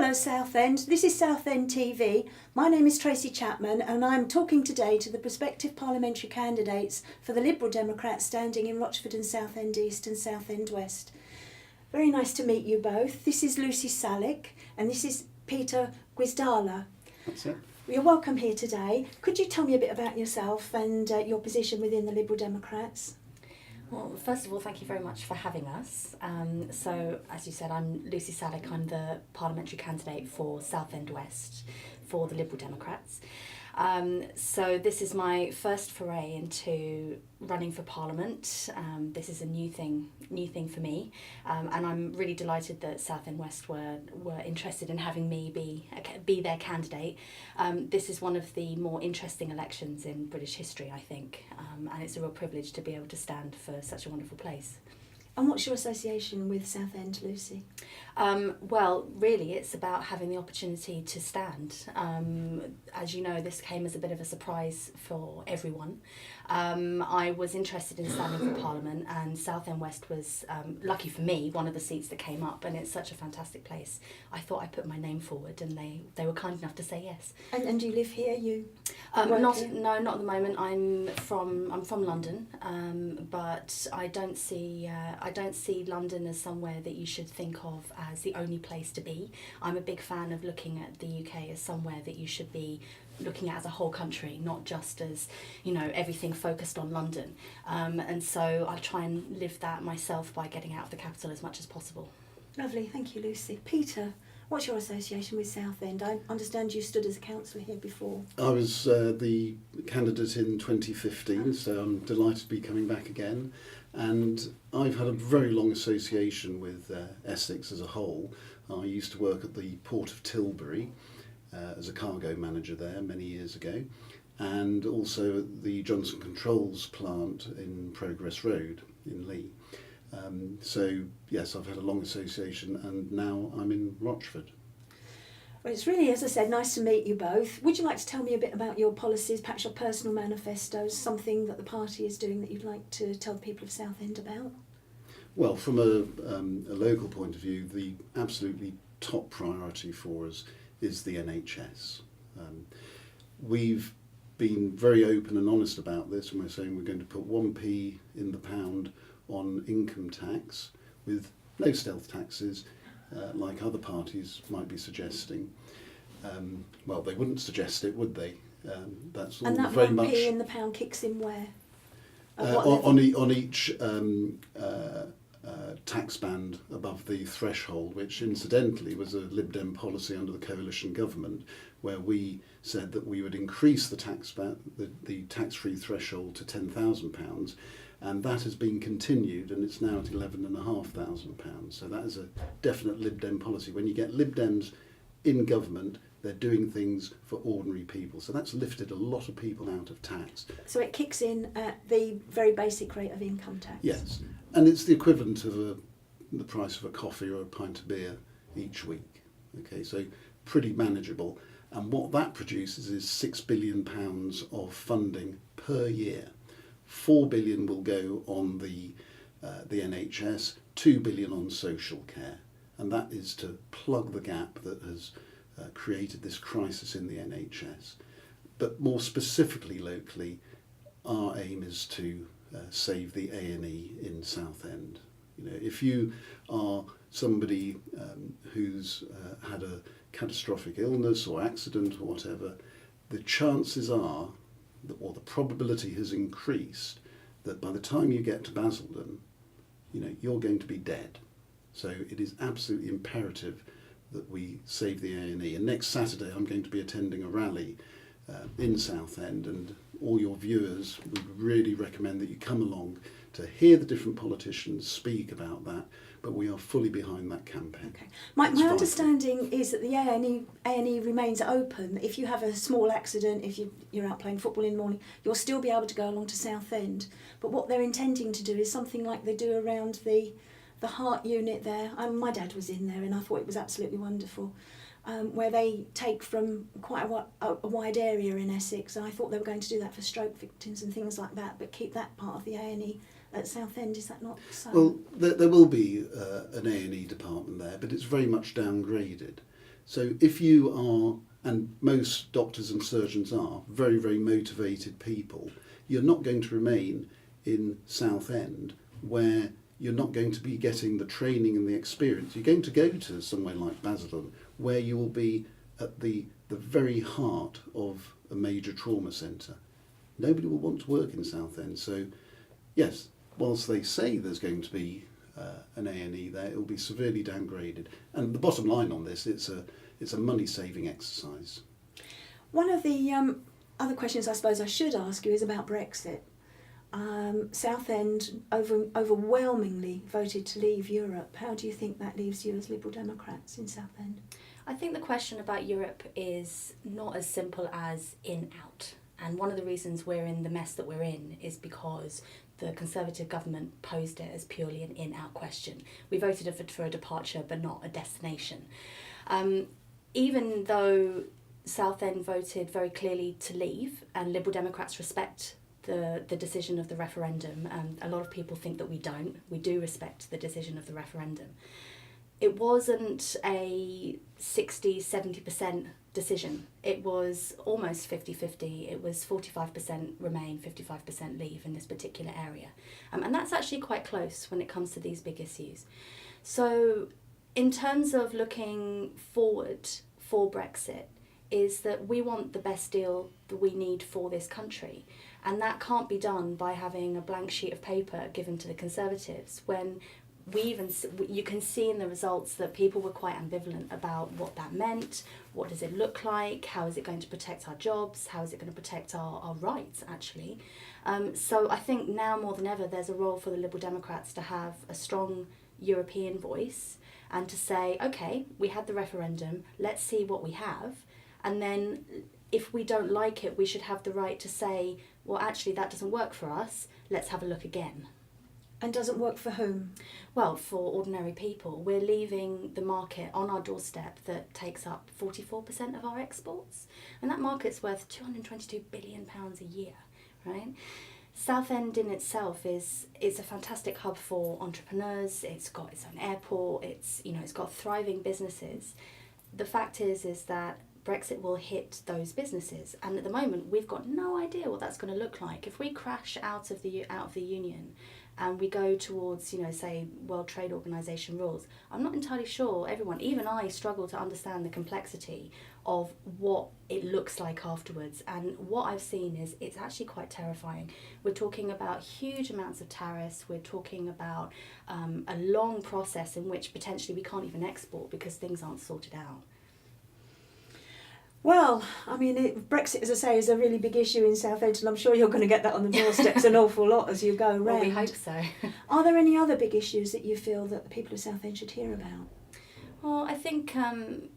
Hello Southend, this is Southend TV. My name is Tracy Chapman and I'm talking today to the prospective parliamentary candidates for the Liberal Democrats standing in Rochford and Southend East and Southend West. Very nice to meet you both. This is Lucy Salick and this is Peter Gwizdala. That's it. You're welcome here today. Could you tell me a bit about yourself and your position within the Liberal Democrats? Well, first of all, thank you very much for having us. So, as you said, I'm Lucy Salick. I'm the parliamentary candidate for Southend West for the Liberal Democrats. So this is my first foray into running for Parliament. This is a new thing for me, and I'm really delighted that Southend West were interested in having me be their candidate. This is one of the more interesting elections in British history, I think, and it's a real privilege to be able to stand for such a wonderful place. And what's your association with Southend, Lucy? Well, really, it's about having the opportunity to stand. As you know, this came as a bit of a surprise for everyone. I was interested in standing for Parliament, and Southend West was, lucky for me, one of the seats that came up, and it's such a fantastic place. I thought I'd put my name forward, and they were kind enough to say yes. And do you live here? You not here? No, not at the moment. I'm from London, but I don't see London as somewhere that you should think of as the only place to be. I'm a big fan of looking at the UK as somewhere that you should be looking at as a whole country, not just as, you know, everything focused on London. And so I try and live that myself by getting out of the capital as much as possible. Lovely, thank you, Lucy. Peter, what's your association with Southend? I understand you stood as a councillor here before. I was the candidate in 2015, so I'm delighted to be coming back again. And I've had a very long association with Essex as a whole. I used to work at the Port of Tilbury as a cargo manager there many years ago, and also at the Johnson Controls plant in Progress Road in Lee. So yes, I've had a long association, and now I'm in Rochford. Well, it's really, as I said, nice to meet you both. Would you like to tell me a bit about your policies, perhaps your personal manifestos, something that the party is doing that you'd like to tell the people of Southend about? Well, from a local point of view, the absolutely top priority for us is the NHS. We've been very open and honest about this, and we're saying we're going to put 1p in the pound on income tax with no stealth taxes, like other parties might be suggesting. Well, they wouldn't suggest it, would they? That's all and that very 1p much in the pound kicks in where? on each tax band above the threshold, which incidentally was a Lib Dem policy under the coalition government, where we said that we would increase the the tax-free threshold to £10,000, and that has been continued, and it's now at £11,500. So that is a definite Lib Dem policy. When you get Lib Dems in government, they're doing things for ordinary people. So that's lifted a lot of people out of tax. So it kicks in at the very basic rate of income tax? Yes, and it's the equivalent of the price of a coffee or a pint of beer each week. Okay, so pretty manageable. And what that produces is £6 billion of funding per year. 4 billion will go on the NHS, 2 billion on social care, and that is to plug the gap that has created this crisis in the NHS. But more specifically locally, our aim is to save the A&E in Southend. You know, if you are somebody who's had a catastrophic illness or accident or whatever, the chances are, or the probability has increased, that by the time you get to Basildon, you know, you're going to be dead. So it is absolutely imperative that we save the A&E. And next Saturday I'm going to be attending a rally in Southend, and all your viewers, we really recommend that you come along to hear the different politicians speak about that, but we are fully behind that campaign. Okay. My understanding is that the A&E remains open. If you have a small accident, if you're out playing football in the morning, you'll still be able to go along to Southend. But what they're intending to do is something like they do around the heart unit there. My dad was in there and I thought it was absolutely wonderful. Where they take from quite a wide area in Essex. And I thought they were going to do that for stroke victims and things like that, but keep that part of the A&E at Southend. Is that not so? Well, there will be an A&E department there, but it's very much downgraded. So if you are, and most doctors and surgeons are, very, very motivated people, you're not going to remain in Southend where you're not going to be getting the training and the experience. You're going to go to somewhere like Basildon where you will be at the very heart of a major trauma centre. Nobody will want to work in Southend. So yes, whilst they say there's going to be an A&E there, it will be severely downgraded. And the bottom line on this, it's a money-saving exercise. One of the other questions I suppose I should ask you is about Brexit. Southend overwhelmingly voted to leave Europe. How do you think that leaves you as Liberal Democrats in Southend? I think the question about Europe is not as simple as in-out. And one of the reasons we're in the mess that we're in is because the Conservative government posed it as purely an in-out question. We voted for a departure but not a destination. Even though Southend voted very clearly to leave, and Liberal Democrats respect the decision of the referendum, and a lot of people think that we don't. We do respect the decision of the referendum. It wasn't a 60-70% decision. It was almost 50-50. It was 45% remain, 55% leave in this particular area. And that's actually quite close when it comes to these big issues. So in terms of looking forward for Brexit, is that we want the best deal that we need for this country. And that can't be done by having a blank sheet of paper given to the Conservatives when you can see in the results that people were quite ambivalent about what that meant, what does it look like, how is it going to protect our jobs, how is it going to protect our rights actually. So I think now more than ever there's a role for the Liberal Democrats to have a strong European voice and to say, okay, we had the referendum, let's see what we have, and then if we don't like it we should have the right to say, well actually that doesn't work for us, let's have a look again. And doesn't work for whom? Well, for ordinary people. We're leaving the market on our doorstep that takes up 44% of our exports. And that market's worth £222 billion a year, right? Southend in itself is a fantastic hub for entrepreneurs. It's got its own airport. It's got thriving businesses. The fact is that Brexit will hit those businesses, and at the moment we've got no idea what that's going to look like. If we crash out of the union and we go towards, say, World Trade Organization rules, I'm not entirely sure everyone, even I, struggle to understand the complexity of what it looks like afterwards. And what I've seen is it's actually quite terrifying. We're talking about huge amounts of tariffs. We're talking about a long process in which potentially we can't even export because things aren't sorted out. Well, I mean, Brexit, as I say, is a really big issue in Southend, and I'm sure you're going to get that on the doorsteps an awful lot as you go around. Well, we hope so. Are there any other big issues that you feel that the people of Southend should hear about? Well, I think,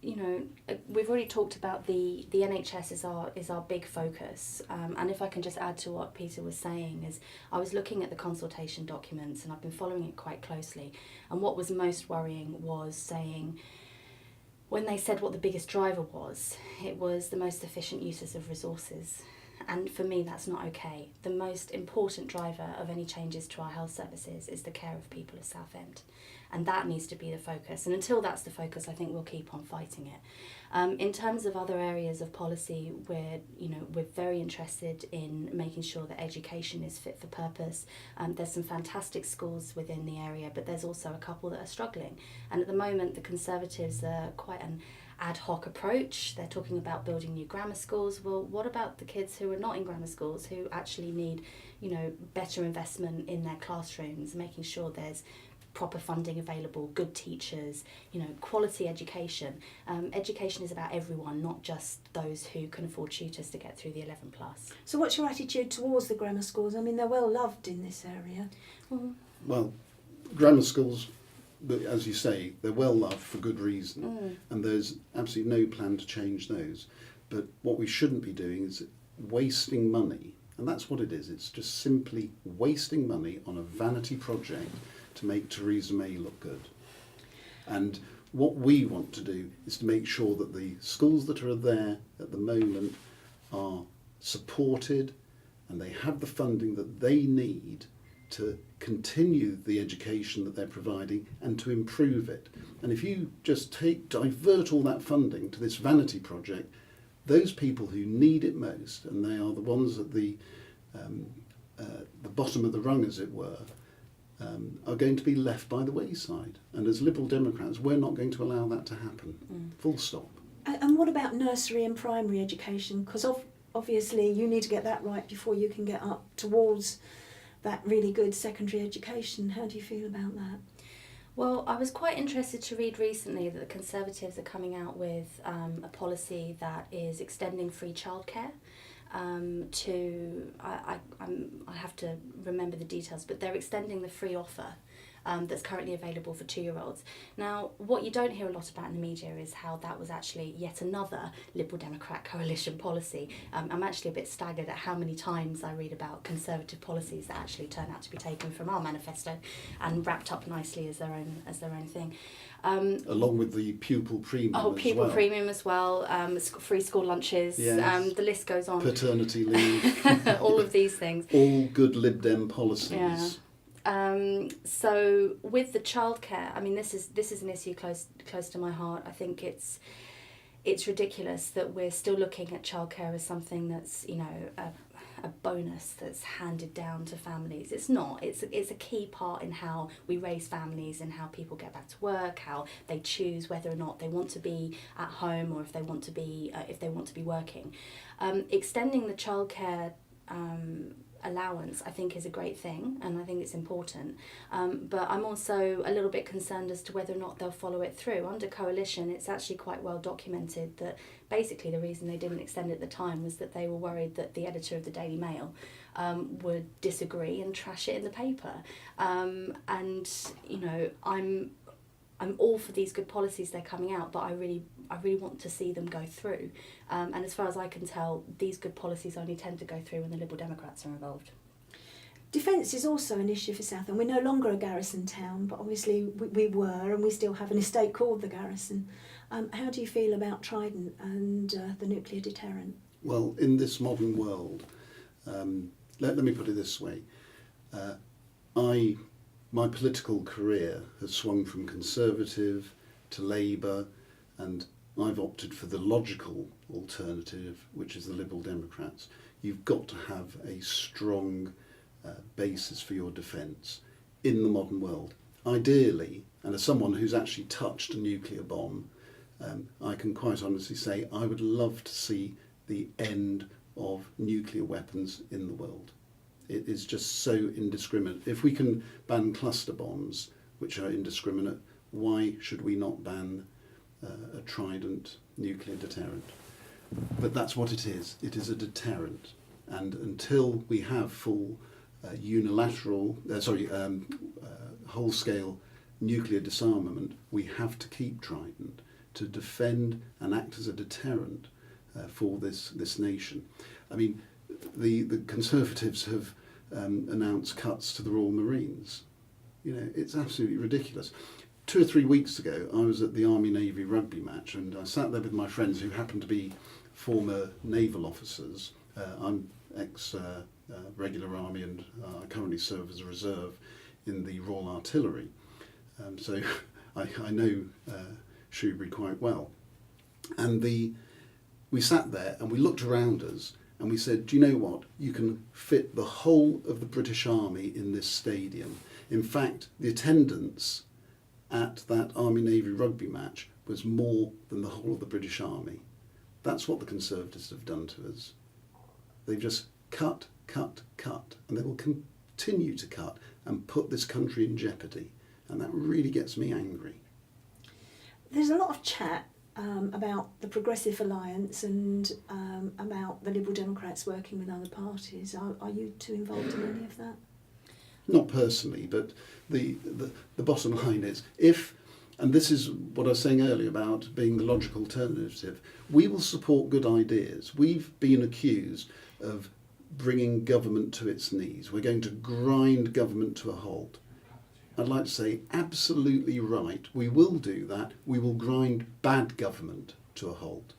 we've already talked about the NHS is our big focus. And if I can just add to what Peter was saying, is I was looking at the consultation documents and I've been following it quite closely. And what was most worrying was saying, when they said what the biggest driver was, it was the most efficient uses of resources. And for me, that's not okay. The most important driver of any changes to our health services is the care of people of Southend. And that needs to be the focus. And until that's the focus, I think we'll keep on fighting it. In terms of other areas of policy, we're very interested in making sure that education is fit for purpose. There's some fantastic schools within the area, but there's also a couple that are struggling. And at the moment, the Conservatives are quite an ad hoc approach. They're talking about building new grammar schools. Well, what about the kids who are not in grammar schools, who actually need, better investment in their classrooms, making sure there's proper funding available, good teachers, quality education. Education is about everyone, not just those who can afford tutors to get through the 11+. So what's your attitude towards the grammar schools? I mean, they're well loved in this area. Well, grammar schools, as you say, they're well loved for good reason, and there's absolutely no plan to change those. But what we shouldn't be doing is wasting money, and that's what it is. It's just simply wasting money on a vanity project to make Theresa May look good. And what we want to do is to make sure that the schools that are there at the moment are supported and they have the funding that they need to continue the education that they're providing and to improve it. And if you just divert all that funding to this vanity project, those people who need it most, and they are the ones at the bottom of the rung, as it were, are going to be left by the wayside. And as Liberal Democrats, we're not going to allow that to happen. Full stop. And what about nursery and primary education? Because obviously you need to get that right before you can get up towards that really good secondary education. How do you feel about that? Well, I was quite interested to read recently that the Conservatives are coming out with a policy that is extending free childcare to, I have to remember the details, but they're extending the free offer that's currently available for 2-year-olds. Now, what you don't hear a lot about in the media is how that was actually yet another Liberal Democrat coalition policy. I'm actually a bit staggered at how many times I read about Conservative policies that actually turn out to be taken from our manifesto and wrapped up nicely as their own thing. Along with the pupil premium pupil premium as well, free school lunches, yes. The list goes on. Paternity leave. All of these things. All good Lib Dem policies. Yeah. So with the childcare, I mean, this is an issue close to my heart. I think it's ridiculous that we're still looking at childcare as something that's, you know, a bonus that's handed down to families. It's not. It's a key part in how we raise families and how people get back to work, how they choose whether or not they want to be at home or if they want to be working. Extending the childcare allowance, I think, is a great thing, and I think it's important, but I'm also a little bit concerned as to whether or not they'll follow it through. Under coalition, it's actually quite well documented that basically the reason they didn't extend it at the time was that they were worried that the editor of the Daily Mail would disagree and trash it in the paper, and you know, I'm all for these good policies they're coming out, but I really want to see them go through. And as far as I can tell, these good policies only tend to go through when the Liberal Democrats are involved. Defence is also an issue for Southend. We're no longer a garrison town, but obviously we were, and we still have an estate called the Garrison. How do you feel about Trident and the nuclear deterrent? Well, in this modern world, let me put it this way. My political career has swung from Conservative to Labour, and I've opted for the logical alternative, which is the Liberal Democrats. You've got to have a strong basis for your defence in the modern world. Ideally, and as someone who's actually touched a nuclear bomb, I can quite honestly say I would love to see the end of nuclear weapons in the world. It is just so indiscriminate. If we can ban cluster bombs, which are indiscriminate, why should we not ban a Trident nuclear deterrent? But that's what it is. It is a deterrent. And until we have full whole-scale nuclear disarmament, we have to keep Trident to defend and act as a deterrent for this nation. I mean, the Conservatives have announced cuts to the Royal Marines. You know, it's absolutely ridiculous. 2 or 3 weeks ago, I was at the Army-Navy rugby match, and I sat there with my friends who happened to be former naval officers. I'm ex-regular Army, and I currently serve as a reserve in the Royal Artillery. So I know Shrewsbury quite well. And we sat there and we looked around us and we said, do you know what? You can fit the whole of the British Army in this stadium. In fact, the attendance at that Army-Navy rugby match was more than the whole of the British Army. That's what the Conservatives have done to us. They've just cut, and they will continue to cut and put this country in jeopardy. And that really gets me angry. There's a lot of chat about the Progressive Alliance and about the Liberal Democrats working with other parties. Are you two involved in any of that? Not personally, but the bottom line is, if, and this is what I was saying earlier about being the logical alternative, we will support good ideas. We've been accused of bringing government to its knees. We're going to grind government to a halt. I'd like to say, absolutely right, we will do that. We will grind bad government to a halt.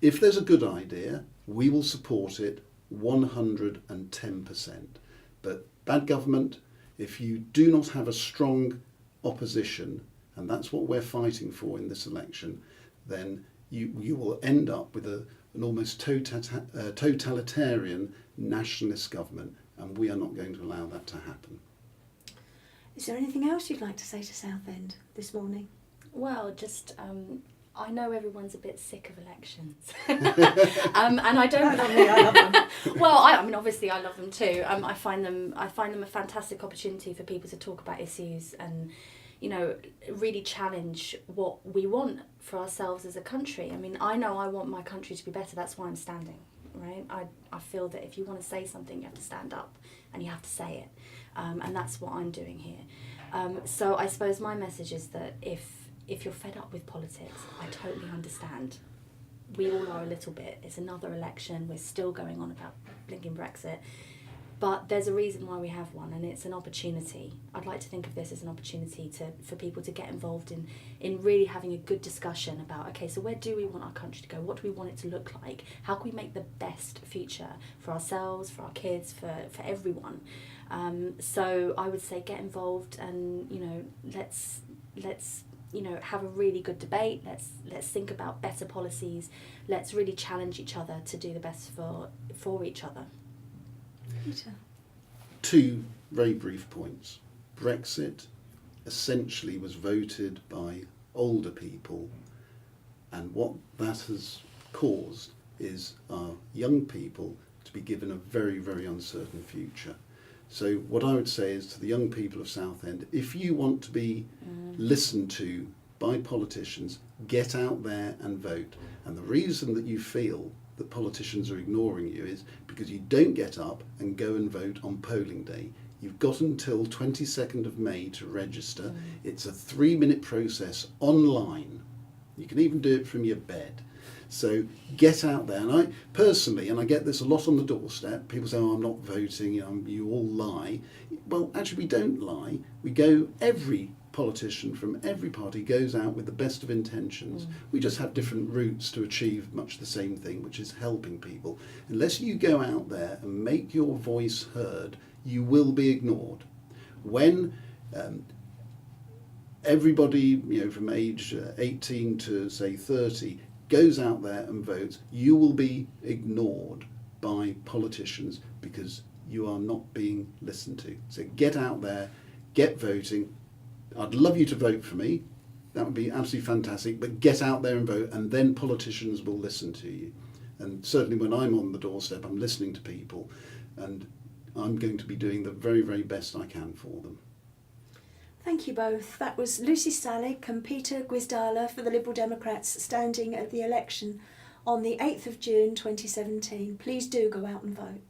If there's a good idea, we will support it 110%. But bad government, If you do not have a strong opposition, and that's what we're fighting for in this election, then you will end up with an almost totalitarian nationalist government, and we are not going to allow that to happen. Is there anything else you'd like to say to Southend this morning? Well, just I know everyone's a bit sick of elections, and I don't. Not me, I love them. Well, I mean, obviously, I love them too. I find them a fantastic opportunity for people to talk about issues and, you know, really challenge what we want for ourselves as a country. I mean, I know I want my country to be better. That's why I'm standing, right? I feel that if you want to say something, you have to stand up and you have to say it, and that's what I'm doing here. So I suppose my message is that if you're fed up with politics, I totally understand. We all are a little bit. It's another election. We're still going on about blinking Brexit. But there's a reason why we have one, and it's an opportunity. I'd like to think of this as an opportunity for people to get involved in really having a good discussion about, okay, so where do we want our country to go? What do we want it to look like? How can we make the best future for ourselves, for our kids, for everyone? So I would say get involved and, you know, let's you know, have a really good debate. Let's think about better policies. Let's really challenge each other to do the best for each other. Peter. Two very brief points. Brexit essentially was voted by older people, and what that has caused is our young people to be given a very, very uncertain future. So what I would say is to the young people of Southend, if you want to be listened to by politicians, get out there and vote. And the reason that you feel that politicians are ignoring you is because you don't get up and go and vote on polling day. You've got until 22nd of May to register. It's a 3-minute process online. You can even do it from your bed. So get out there. And I personally, and I get this a lot on the doorstep, people say, oh, I'm not voting, you all lie. Well, actually, we don't lie. We go, every politician from every party goes out with the best of intentions. We just have different routes to achieve much the same thing, which is helping people. Unless you go out there and make your voice heard, you will be ignored. When everybody, you know, from age 18 to say 30 goes out there and votes, you will be ignored by politicians because you are not being listened to. So get out there, get voting. I'd love you to vote for me. That would be absolutely fantastic. But get out there and vote, and then politicians will listen to you. And certainly when I'm on the doorstep, I'm listening to people, and I'm going to be doing the very, very best I can for them. Thank you both. That was Lucy Salick and Peter Gwizdala for the Liberal Democrats standing at the election on the 8th of June 2017. Please do go out and vote.